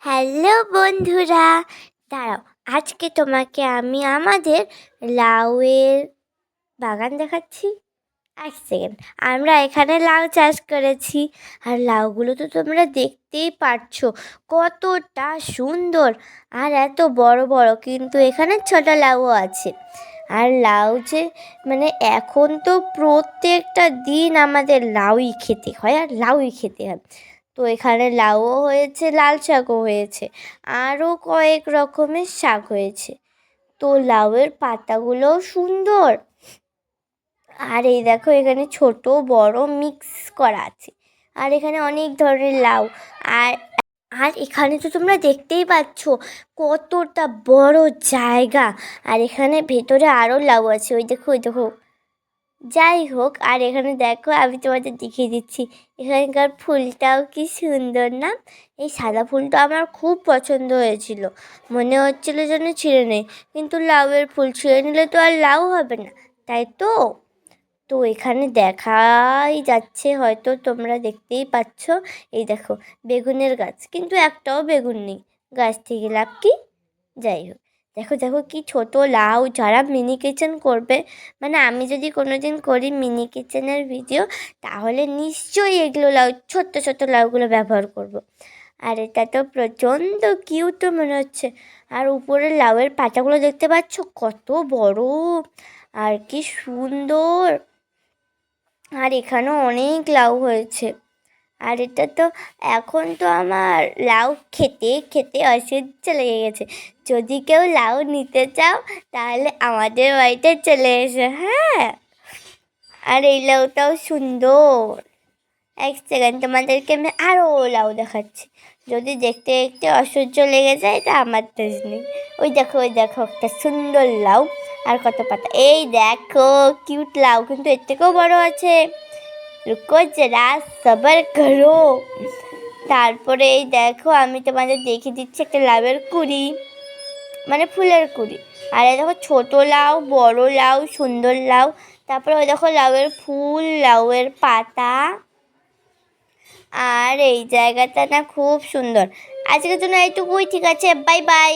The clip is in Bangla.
হ্যালো বন্ধুরা, দাঁড়াও, আজকে তোমাকে আমি আমাদের লাউয়ের বাগান দেখাচ্ছি। 1 সেকেন্ড। আমরা এখানে লাউ চাষ করেছি, আর লাউগুলো তো তোমরা দেখতেই পারছো কতটা সুন্দর আর এত বড় বড়, কিন্তু এখানে ছোট লাউও আছে। আর লাউ যে এখন তো প্রত্যেকটা দিন আমাদের লাউই খেতে হয় আর লাউই খেতে হয়। তো এখানে লাউও হয়েছে, লাল শাকও হয়েছে, আরও কয়েক রকমের শাক হয়েছে। তো লাউয়ের পাতাগুলোও সুন্দর। আর এই দেখো, এখানে ছোট বড় মিক্স করা আছে। আর এখানে অনেক ধরনের লাউ। আর আর এখানে তো তোমরা দেখতেই পাচ্ছ কতটা বড় জায়গা। আর এখানে ভেতরে আরও লাউ আছে, ওই দেখো ওই দেখো। যাই হোক, আর এখানে দেখো, আমি তোমাদের দেখিয়ে দিচ্ছি। এখানকার ফুলটাও কি সুন্দর না? এই সাদা ফুলটা আমার খুব পছন্দ হয়েছিল, মনে হচ্ছিল যেন ছিঁড়ে নেই, কিন্তু লাউয়ের ফুল ছিঁড়ে নিলে তো আর লাউ হবে না, তাই তো। তো এখানে দেখাই যাচ্ছে, হয়তো তোমরা দেখতেই পাচ্ছ, এই দেখো বেগুনের গাছ, কিন্তু একটাও বেগুন নেই। গাছ থেকে লাভ কি? যাই হোক, দেখো দেখো কি ছোট লাউ। যারা মিনি কিচেন করবে, আমি যদি কোনো দিন করি মিনি কিচেনের ভিডিও, তাহলে নিশ্চয়ই এগুলো লাউ, ছোট্ট ছোট্ট লাউগুলো ব্যবহার করব। আর এটা তো প্রচণ্ড কিউটও মনে হচ্ছে। আর উপরে লাউয়ের পাতাগুলো দেখতে পাচ্ছ কত বড় আর কি সুন্দর। আর এখানেও অনেক লাউ হয়েছে। আর এটা তো, এখন তো আমার লাউ খেতে খেতে অসহ্য লেগে গেছে। যদি কেউ লাউ নিতে চাও, তাহলে আমাদের বাড়িতে চলে এসো, হ্যাঁ। আর এই লাউটাও সুন্দর। 1 সেকেন্ড, তোমাদেরকে আমি আরও লাউ দেখাচ্ছি। যদি দেখতে দেখতে অসহ্য লেগে যায়, এটা আমার দোষ নেই। ওই দেখো ওই দেখো, একটা সুন্দর লাউ। আর কত পাতা, এই দেখো কিউট লাউ, কিন্তু এর থেকেও বড় আছে। রুকো জরা, সবার করো। তারপরে এই দেখো, আমি তোমাদের দেখিয়ে দিচ্ছি একটা লাউয়ের কুড়ি, ফুলের কুড়ি। আর এই দেখো ছোট লাউ, বড় লাউ, সুন্দর লাউ। তারপরে ওই দেখো লাউয়ের ফুল, লাউয়ের পাতা। আর এই জায়গাটা না খুব সুন্দর। আজকের জন্য এইটুকুই, ঠিক আছে, বাই বাই।